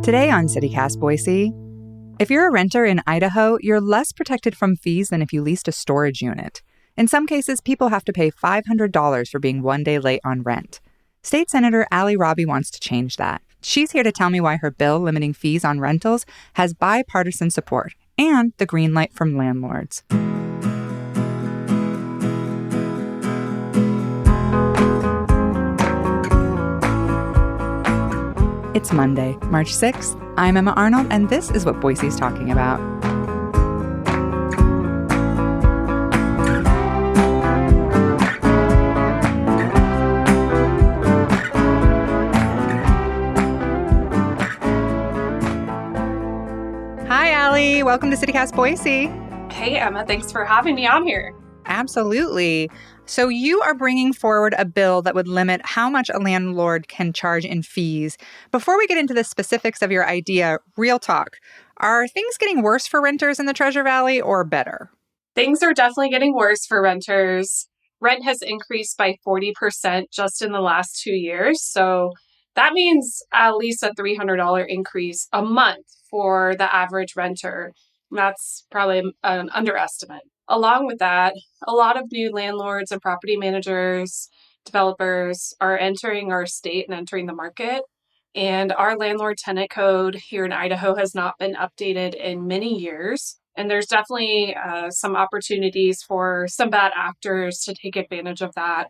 Today on CityCast Boise, if you're a renter in Idaho, you're less protected from fees than if you leased a storage unit. In some cases, people have to pay $500 for being one day late on rent. State Senator Ali Rabi wants to change that. She's here to tell me why her bill limiting fees on rentals has bipartisan support and the green light from landlords. It's Monday, March 6th. I'm Emma Arnold, and this is what Boise's talking about. Hi, Ali. Welcome to CityCast Boise. Hey, Emma. Thanks for having me on here. Absolutely. So you are bringing forward a bill that would limit how much a landlord can charge in fees. Before we get into the specifics of your idea, real talk, are things getting worse for renters in the Treasure Valley or better? Things are definitely getting worse for renters. Rent has increased by 40% just in the last 2 years. So that means at least a $300 increase a month for the average renter. That's probably an underestimate. Along with that, a lot of new landlords and property managers, developers are entering our state and entering the market. And our landlord tenant code here in Idaho has not been updated in many years. And there's definitely some opportunities for some bad actors to take advantage of that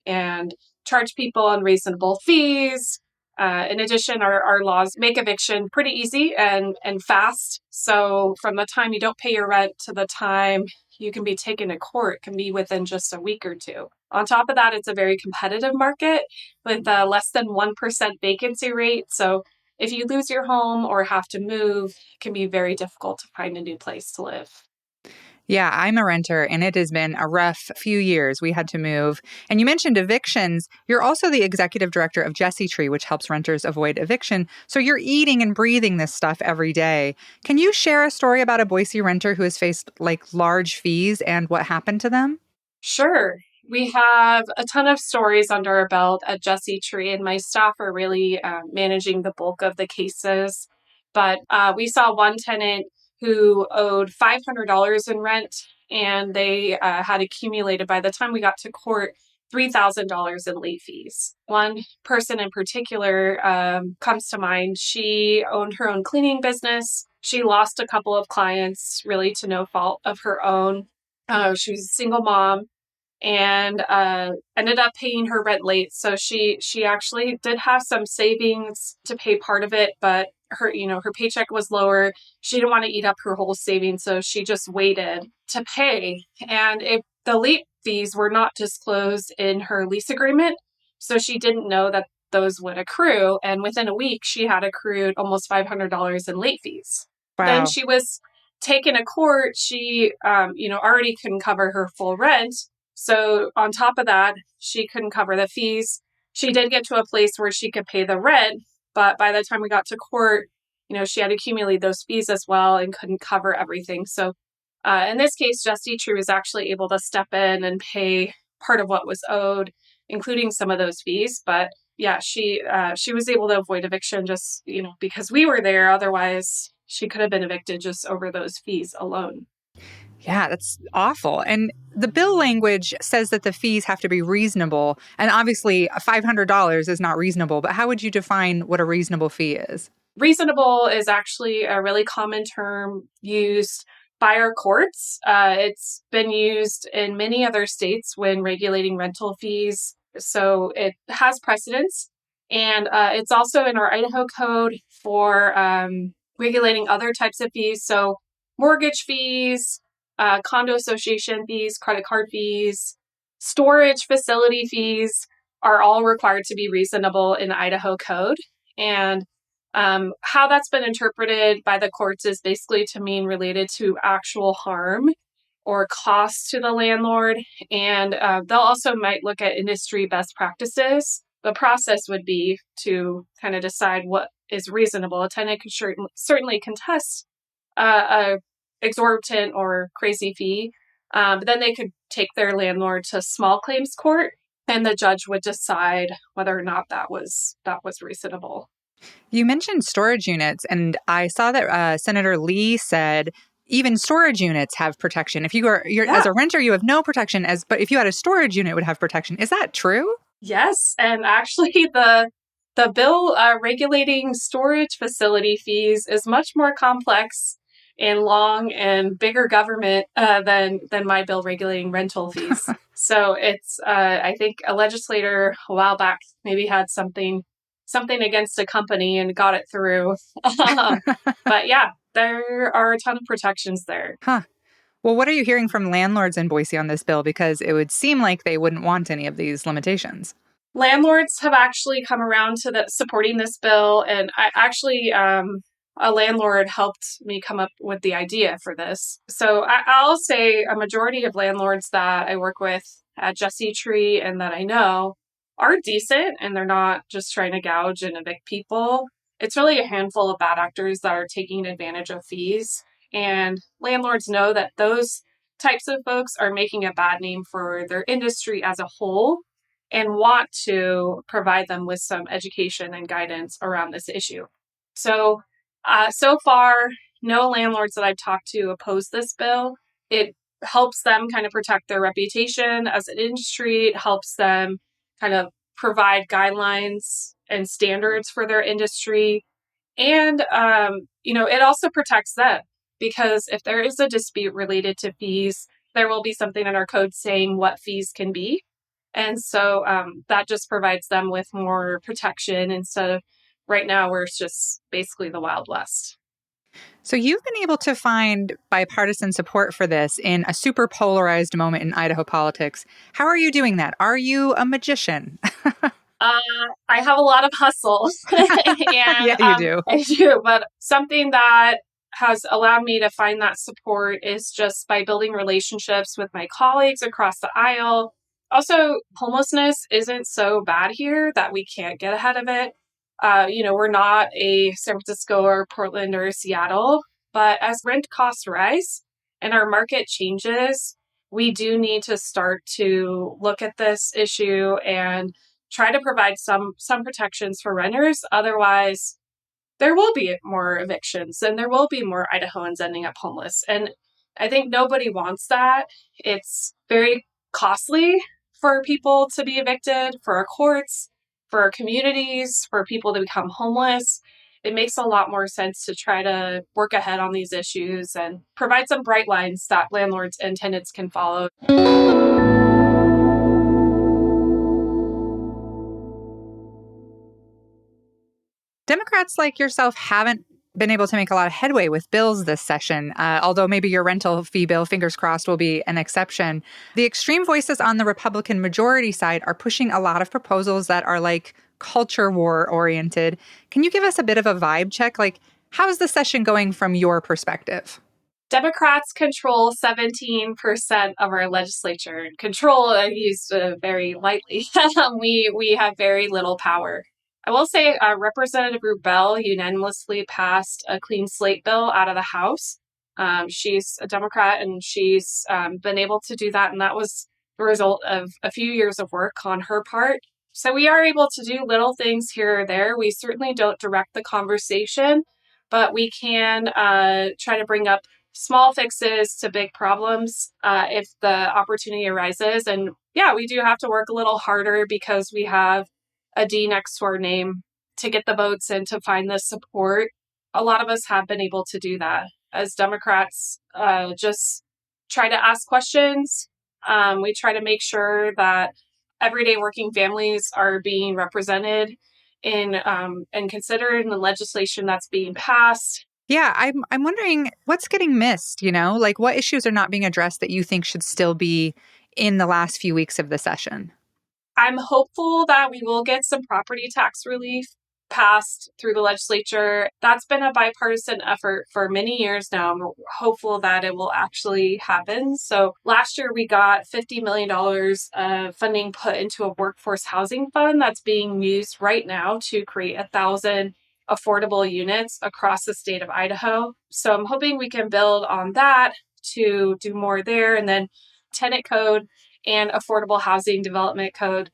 and charge people unreasonable fees. In addition, our laws make eviction pretty easy and fast. So from the time you don't pay your rent to the time you can be taken to court can be within just a week or two. On top of that, it's a very competitive market with less than 1% vacancy rate. So if you lose your home or have to move, it can be very difficult to find a new place to live. Yeah, I'm a renter, and it has been a rough few years. We had to move. And you mentioned evictions. You're also the executive director of Jesse Tree, which helps renters avoid eviction. So you're eating and breathing this stuff every day. Can you share a story about a Boise renter who has faced large fees and what happened to them? Sure. We have a ton of stories under our belt at Jesse Tree, and my staff are really managing the bulk of the cases. But we saw one tenant who owed $500 in rent, and they had accumulated, by the time we got to court, $3,000 in late fees. One person in particular comes to mind. She owned her own cleaning business. She lost a couple of clients, really to no fault of her own. She was a single mom and ended up paying her rent late. So she actually did have some savings to pay part of it, but her paycheck was lower. She didn't want to eat up her whole savings, so she just waited to pay. And if the late fees were not disclosed in her lease agreement, so she didn't know that those would accrue. And within a week, she had accrued almost $500 in late fees. Wow. Then she was taken to court. She, already couldn't cover her full rent. So on top of that, she couldn't cover the fees. She did get to a place where she could pay the rent, but by the time we got to court, she had accumulated those fees as well and couldn't cover everything. So in this case, Jesse Tree was actually able to step in and pay part of what was owed, including some of those fees. But yeah, she was able to avoid eviction just, because we were there. Otherwise, she could have been evicted just over those fees alone. Yeah, that's awful. And the bill language says that the fees have to be reasonable. And obviously, $500 is not reasonable. But how would you define what a reasonable fee is? Reasonable is actually a really common term used by our courts. It's been used in many other states when regulating rental fees. So it has precedence. And it's also in our Idaho code for regulating other types of fees. So mortgage fees, condo association fees, credit card fees, storage facility fees are all required to be reasonable in Idaho code. And how that's been interpreted by the courts is basically to mean related to actual harm or cost to the landlord. And they'll also might look at industry best practices. The process would be to kind of decide what is reasonable. A tenant could certainly contest a exorbitant or crazy fee, but then they could take their landlord to small claims court, and the judge would decide whether or not that was reasonable. You mentioned storage units, and I saw that Senator Lee said even storage units have protection. If you're as Yeah. a renter, you have no protection, but if you had a storage unit, it would have protection. Is that true? Yes, and actually, the bill regulating storage facility fees is much more complex and long and bigger government than my bill regulating rental fees. So it's I think a legislator a while back maybe had something against a company and got it through. But yeah, there are a ton of protections there. Huh. Well, what are you hearing from landlords in Boise on this bill? Because it would seem like they wouldn't want any of these limitations. Landlords have actually come around to supporting this bill, and I actually a landlord helped me come up with the idea for this. So I'll say a majority of landlords that I work with at Jesse Tree and that I know are decent, and they're not just trying to gouge and evict people. It's really a handful of bad actors that are taking advantage of fees, and landlords know that those types of folks are making a bad name for their industry as a whole and want to provide them with some education and guidance around this issue. So, so far, no landlords that I've talked to oppose this bill. It helps them kind of protect their reputation as an industry. It helps them kind of provide guidelines and standards for their industry. And, it also protects them because if there is a dispute related to fees, there will be something in our code saying what fees can be. And so that just provides them with more protection instead of right now where it's just basically the Wild West. So you've been able to find bipartisan support for this in a super polarized moment in Idaho politics. How are you doing that? Are you a magician? Uh, I have a lot of hustle, and Yeah, you do. I do. But something that has allowed me to find that support is just by building relationships with my colleagues across the aisle. Also, homelessness isn't so bad here that we can't get ahead of it. We're not a San Francisco or Portland or Seattle, but as rent costs rise and our market changes, we do need to start to look at this issue and try to provide some protections for renters. Otherwise, there will be more evictions and there will be more Idahoans ending up homeless. And I think nobody wants that. It's very costly for people to be evicted, for our courts, for our communities, for people to become homeless. It makes a lot more sense to try to work ahead on these issues and provide some bright lines that landlords and tenants can follow. Democrats like yourself haven't been able to make a lot of headway with bills this session, although maybe your rental fee bill, fingers crossed, will be an exception. The extreme voices on the Republican majority side are pushing a lot of proposals that are like culture war oriented. Can you give us a bit of a vibe check? Like, how's the session going from your perspective? Democrats control 17% of our legislature. Control, I used very lightly. We have very little power. I will say Representative Rubel unanimously passed a clean slate bill out of the House. She's a Democrat and she's been able to do that. And that was the result of a few years of work on her part. So we are able to do little things here or there. We certainly don't direct the conversation, but we can try to bring up small fixes to big problems if the opportunity arises. And yeah, we do have to work a little harder because we have a D next to our name to get the votes and to find the support. A lot of us have been able to do that. As Democrats, just try to ask questions. We try to make sure that everyday working families are being represented in and considered in the legislation that's being passed. Yeah, I'm wondering what's getting missed, like what issues are not being addressed that you think should still be in the last few weeks of the session? I'm hopeful that we will get some property tax relief passed through the legislature. That's been a bipartisan effort for many years now. I'm hopeful that it will actually happen. So last year we got $50 million of funding put into a workforce housing fund that's being used right now to create 1,000 affordable units across the state of Idaho. So I'm hoping we can build on that to do more there. And then tenant code and affordable housing development code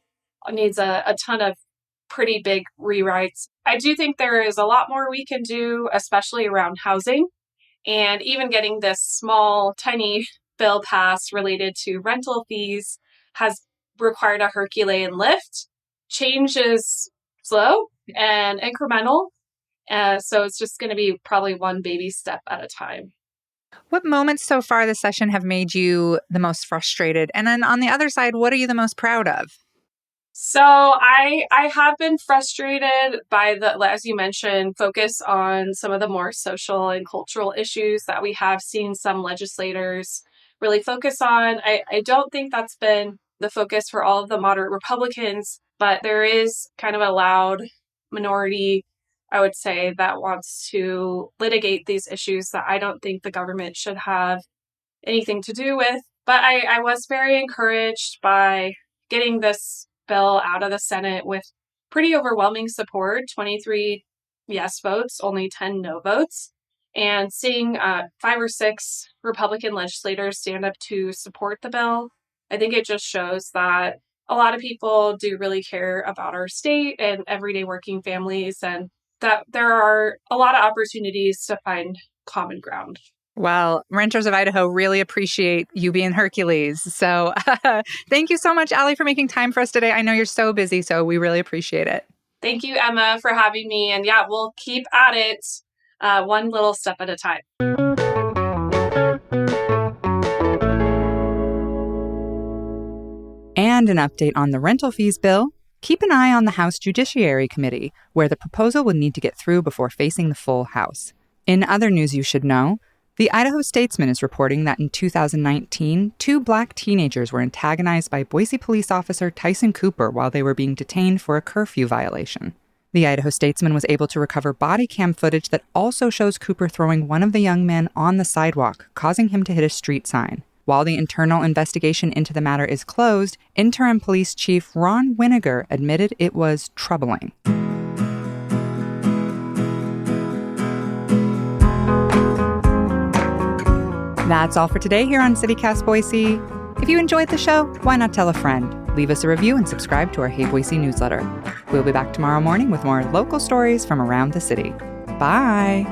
needs a ton of pretty big rewrites. I do think there is a lot more we can do, especially around housing, and even getting this small, tiny bill passed related to rental fees has required a Herculean lift. Change is slow and incremental, so it's just going to be probably one baby step at a time. What moments so far this session have made you the most frustrated? And then on the other side, what are you the most proud of? So I have been frustrated by the, as you mentioned, focus on some of the more social and cultural issues that we have seen some legislators really focus on. I don't think that's been the focus for all of the moderate Republicans, but there is kind of a loud minority, I would say, that wants to litigate these issues that I don't think the government should have anything to do with. But I was very encouraged by getting this bill out of the Senate with pretty overwhelming support, 23 yes votes, only 10 no votes, and seeing 5 or 6 Republican legislators stand up to support the bill. I think it just shows that a lot of people do really care about our state and everyday working families, and that there are a lot of opportunities to find common ground. Well, renters of Idaho really appreciate you being Hercules. So thank you so much, Allie, for making time for us today. I know you're so busy, so we really appreciate it. Thank you, Emma, for having me. And yeah, we'll keep at it one little step at a time. And an update on the rental fees bill. Keep an eye on the House Judiciary Committee, where the proposal would need to get through before facing the full House. In other news you should know, the Idaho Statesman is reporting that in 2019, 2 Black teenagers were antagonized by Boise police officer Tyson Cooper while they were being detained for a curfew violation. The Idaho Statesman was able to recover body cam footage that also shows Cooper throwing one of the young men on the sidewalk, causing him to hit a street sign. While the internal investigation into the matter is closed, Interim Police Chief Ron Winiger admitted it was troubling. That's all for today here on CityCast Boise. If you enjoyed the show, why not tell a friend? Leave us a review and subscribe to our Hey Boise newsletter. We'll be back tomorrow morning with more local stories from around the city. Bye!